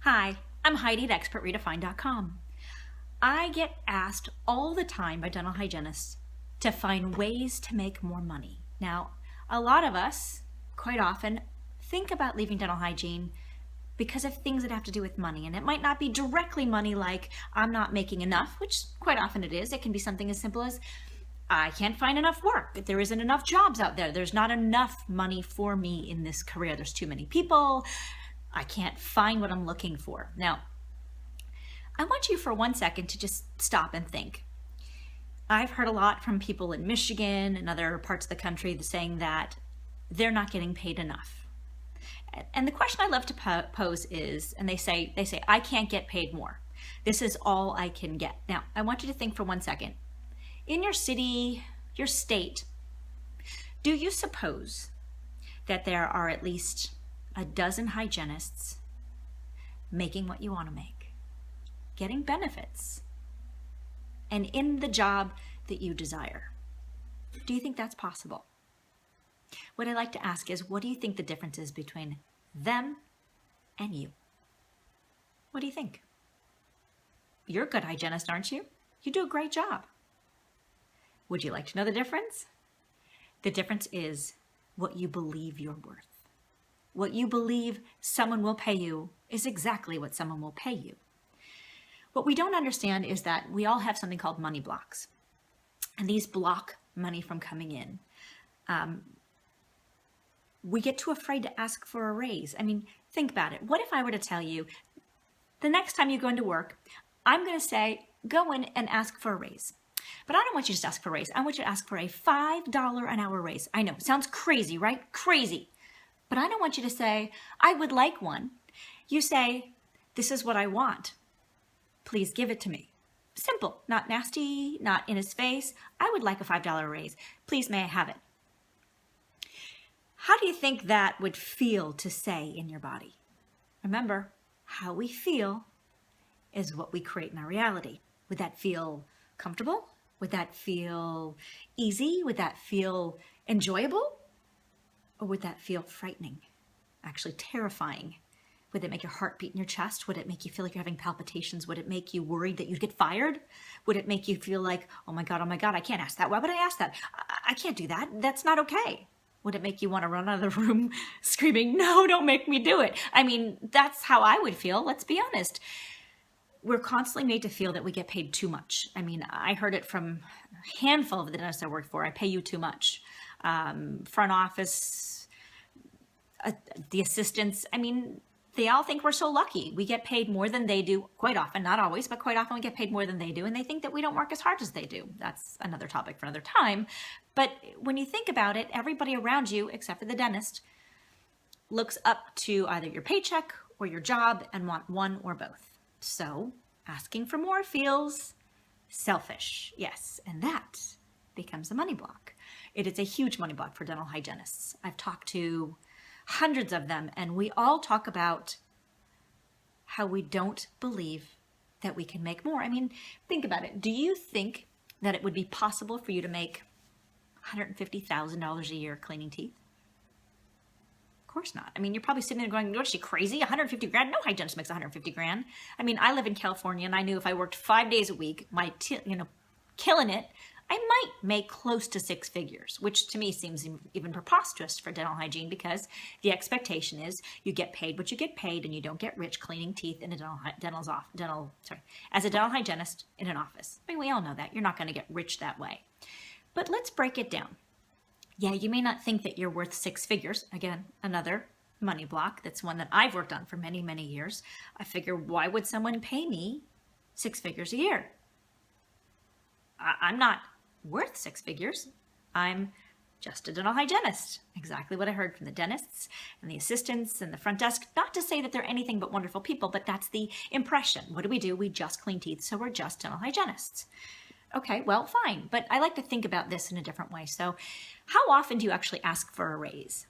Hi, I'm Heidi at ExpertRedefined.com. I get asked all the time by dental hygienists to find ways to make more money. Now, a lot of us, quite often, think about leaving dental hygiene because of things that have to do with money. And it might not be directly money like I'm not making enough, which quite often it is. It can be something as simple as I can't find enough work. There isn't enough jobs out there. There's not enough money for me in this career. There's too many people. I can't find what I'm looking for. Now, I want you for 1 second to just stop and think. I've heard a lot from people in Michigan and other parts of the country saying that they're not getting paid enough. And the question I love to pose is, and they say, I can't get paid more. This is all I can get. Now, I want you to think for 1 second. In your city, your state, do you suppose that there are at least a dozen hygienists making what you want to make, getting benefits, and in the job that you desire? Do you think that's possible? What I like to ask is, what do you think the difference is between them and you? What do you think? You're a good hygienist, aren't you? You do a great job. Would you like to know the difference? The difference is what you believe you're worth. What you believe someone will pay you is exactly what someone will pay you. What we don't understand is that we all have something called money blocks. And these block money from coming in. We get too afraid to ask for a raise. I mean, think about it. What if I were to tell you, the next time you go into work, I'm going to say, go in and ask for a raise. But I don't want you to just ask for a raise. I want you to ask for a $5 an hour raise. I know, sounds crazy, right? Crazy. But I don't want you to say, I would like one. You say, this is what I want. Please give it to me. Simple, not nasty, not in his face. I would like a $5 raise. Please, may I have it? How do you think that would feel to say in your body? Remember, how we feel is what we create in our reality. Would that feel comfortable? Would that feel easy? Would that feel enjoyable? Or would that feel frightening, actually terrifying? Would it make your heart beat in your chest? Would it make you feel like you're having palpitations? Would it make you worried that you'd get fired? Would it make you feel like, oh my God, I can't ask that. Why would I ask that? I can't do that. That's not okay. Would it make you want to run out of the room screaming, no, don't make me do it? I mean, that's how I would feel. Let's be honest. We're constantly made to feel that we get paid too much. I mean, I heard it from a handful of the dentists I worked for. I pay you too much. Front office, the assistants. I mean, they all think we're so lucky. We get paid more than they do quite often, not always, but quite often we get paid more than they do. And they think that we don't work as hard as they do. That's another topic for another time. But when you think about it, everybody around you, except for the dentist, looks up to either your paycheck or your job and want one or both. So asking for more feels selfish. Yes, and that becomes a money block. It is a huge money block for dental hygienists. I've talked to hundreds of them, and we all talk about how we don't believe that we can make more. I mean, think about it. Do you think that it would be possible for you to make $150,000 a year cleaning teeth? Of course not. I mean, you're probably sitting there going, what is she, crazy? 150 grand? No hygienist makes 150 grand. I mean, I live in California, and I knew if I worked 5 days a week, killing it, I might make close to 6 figures, which to me seems even preposterous for dental hygiene, because the expectation is you get paid what you get paid, and you don't get rich cleaning teeth in a as a dental hygienist in an office. I mean, we all know that. You're not going to get rich that way. But let's break it down. Yeah, you may not think that you're worth 6 figures. Again, another money block. That's one that I've worked on for many, many years. I figure, why would someone pay me 6 figures a year? I'm not worth 6 figures. I'm just a dental hygienist. Exactly what I heard from the dentists and the assistants and the front desk. Not to say that they're anything but wonderful people, but that's the impression. What do? We just clean teeth, so we're just dental hygienists. Okay, well, fine. But I like to think about this in a different way. So how often do you actually ask for a raise?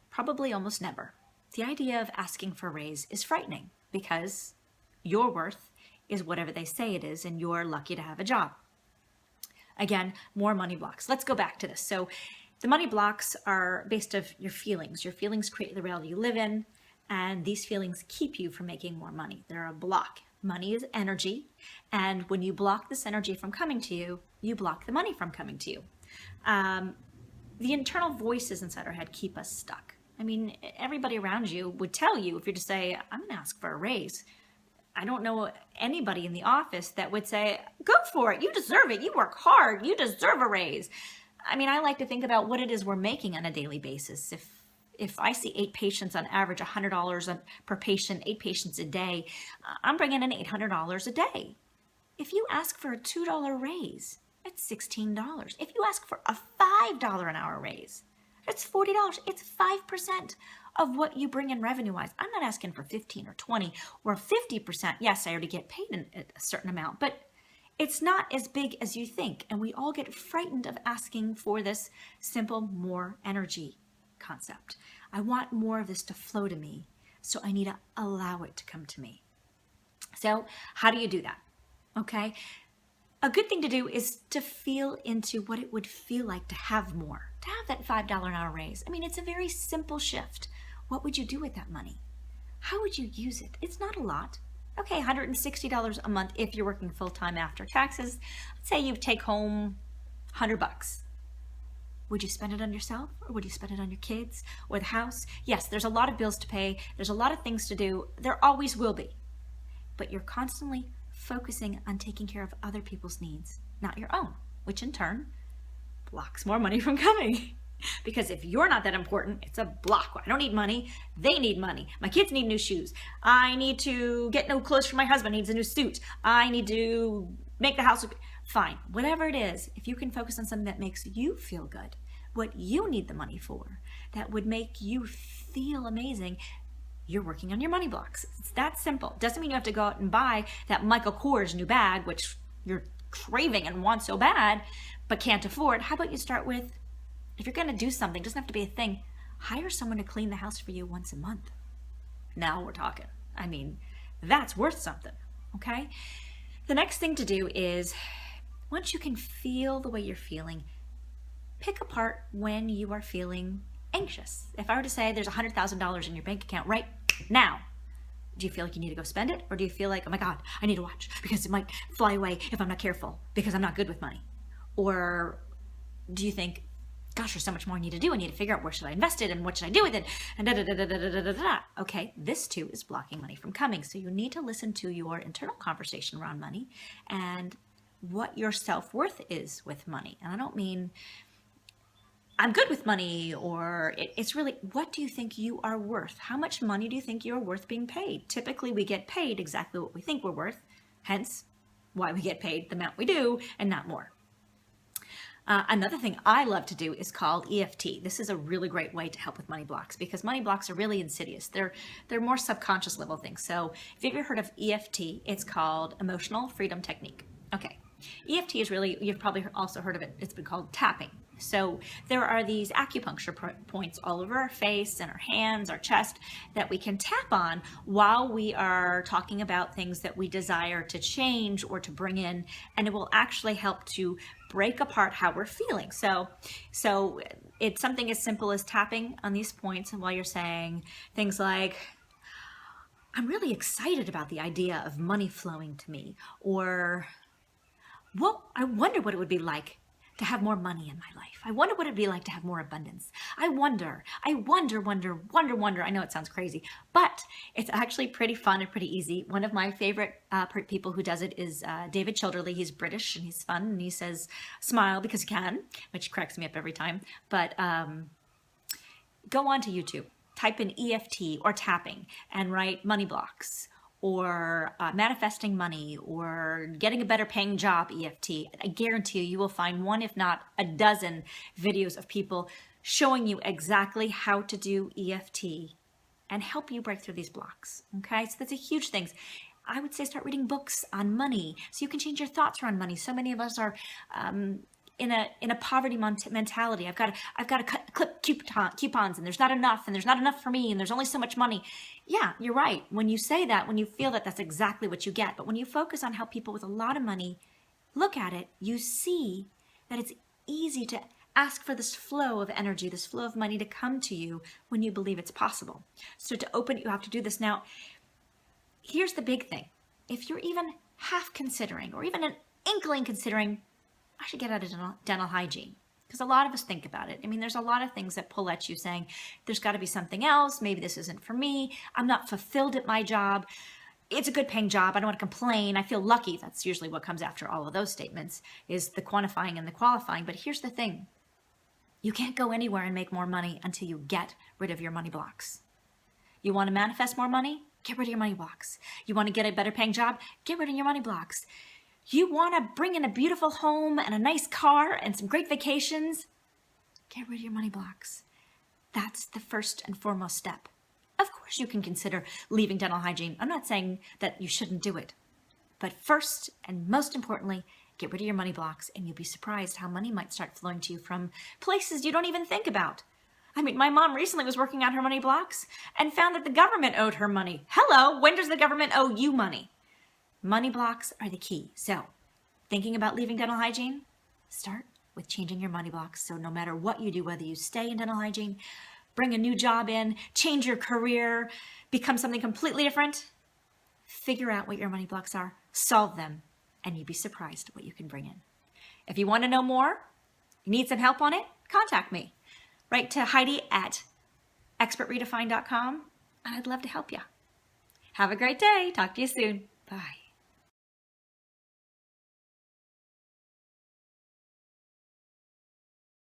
Probably almost never. The idea of asking for a raise is frightening because your worth is whatever they say it is, and you're lucky to have a job. Again, more money blocks. Let's go back to this. So the money blocks are based on your feelings. Your feelings create the reality you live in. And these feelings keep you from making more money. They're a block. Money is energy. And when you block this energy from coming to you, you block the money from coming to you. The internal voices inside our head keep us stuck. I mean, everybody around you would tell you, if you're to say, I'm going to ask for a raise. I don't know anybody in the office that would say, go for it. You deserve it. You work hard. You deserve a raise. I mean, I like to think about what it is we're making on a daily basis. If I see 8 patients on average, $100 per patient, 8 patients a day, I'm bringing in $800 a day. If you ask for a $2 raise, it's $16. If you ask for a $5 an hour raise, it's $40. It's 5% of what you bring in revenue-wise. I'm not asking for 15 or 20 or 50%. Yes, I already get paid a certain amount, but it's not as big as you think. And we all get frightened of asking for this simple more energy concept. I want more of this to flow to me, so I need to allow it to come to me. So how do you do that? Okay. A good thing to do is to feel into what it would feel like to have more, to have that $5 an hour raise. I mean, it's a very simple shift. What would you do with that money? How would you use it? It's not a lot. Okay, $160 a month if you're working full-time after taxes. Let's say you take home $100. Would you spend it on yourself, or would you spend it on your kids or the house? Yes, there's a lot of bills to pay. There's a lot of things to do. There always will be. But you're constantly focusing on taking care of other people's needs, not your own, which in turn blocks more money from coming. Because if you're not that important, it's a block. I don't need money. They need money. My kids need new shoes. I need to get new clothes for my husband. He needs a new suit. I need to make the house. Fine. Whatever it is, if you can focus on something that makes you feel good, what you need the money for, that would make you feel amazing, you're working on your money blocks. It's that simple. Doesn't mean you have to go out and buy that Michael Kors new bag, which you're craving and want so bad, but can't afford. How about you start with, if you're going to do something, it doesn't have to be a thing, hire someone to clean the house for you once a month. Now we're talking. I mean, that's worth something, okay? The next thing to do is, once you can feel the way you're feeling, pick apart when you are feeling anxious. If I were to say there's $100,000 in your bank account right now, do you feel like you need to go spend it? Or do you feel like, oh my God, I need to watch because it might fly away if I'm not careful because I'm not good with money? Or do you think, gosh, there's so much more I need to do. I need to figure out where should I invest it and what should I do with it? And da-da-da-da-da-da-da-da. Okay, this too is blocking money from coming. So you need to listen to your internal conversation around money and what your self-worth is with money. And I don't mean I'm good with money, or it's really, what do you think you are worth? How much money do you think you're worth being paid? Typically, we get paid exactly what we think we're worth, hence why we get paid the amount we do and not more. Another thing I love to do is called EFT. This is a really great way to help with money blocks because money blocks are really insidious. They're more subconscious level things. So if you've ever heard of EFT, it's called Emotional Freedom Technique. Okay, EFT is really, you've probably also heard of it. It's been called tapping. So there are these acupuncture points all over our face and our hands, our chest, that we can tap on while we are talking about things that we desire to change or to bring in, and it will actually help to break apart how we're feeling. So it's something as simple as tapping on these points, and while you're saying things like, I'm really excited about the idea of money flowing to me, or, well, I wonder what it would be like to have more money in my life. I wonder what it'd be like to have more abundance. I wonder. I know it sounds crazy, but it's actually pretty fun and pretty easy. One of my favorite people who does it is David Childerley. He's British and he's fun, and he says, smile because you can, which cracks me up every time. But go on to YouTube, type in EFT or tapping and write money blocks, or manifesting money, or getting a better paying job EFT. I guarantee you will find one, if not a dozen videos of people showing you exactly how to do EFT and help you break through these blocks. Okay, so that's a huge thing. I would say start reading books on money so you can change your thoughts around money. So many of us are in a poverty mentality. I've got to clip coupons, and there's not enough for me, and there's only so much money. Yeah, you're right. When you say that, when you feel that, that's exactly what you get. But when you focus on how people with a lot of money look at it, you see that it's easy to ask for this flow of energy, this flow of money to come to you when you believe it's possible. So to open it, you have to do this. Now, here's the big thing. If you're even half considering, or even an inkling considering, I should get out of dental hygiene. Because a lot of us think about it. I mean, there's a lot of things that pull at you saying, there's got to be something else. Maybe this isn't for me. I'm not fulfilled at my job. It's a good paying job. I don't want to complain. I feel lucky. That's usually what comes after all of those statements, is the quantifying and the qualifying. But here's the thing. You can't go anywhere and make more money until you get rid of your money blocks. You want to manifest more money? Get rid of your money blocks. You want to get a better paying job? Get rid of your money blocks. You want to bring in a beautiful home and a nice car and some great vacations? Get rid of your money blocks. That's the first and foremost step. Of course you can consider leaving dental hygiene. I'm not saying that you shouldn't do it. But first and most importantly, get rid of your money blocks, and you'll be surprised how money might start flowing to you from places you don't even think about. I mean, my mom recently was working on her money blocks and found that the government owed her money. Hello, when does the government owe you money? Money blocks are the key. So, thinking about leaving dental hygiene? Start with changing your money blocks. So no matter what you do, whether you stay in dental hygiene, bring a new job in, change your career, become something completely different, figure out what your money blocks are, solve them, and you'd be surprised what you can bring in. If you want to know more, you need some help on it, contact me. Write to Heidi at expertredefined.com, and I'd love to help you. Have a great day. Talk to you soon. Bye.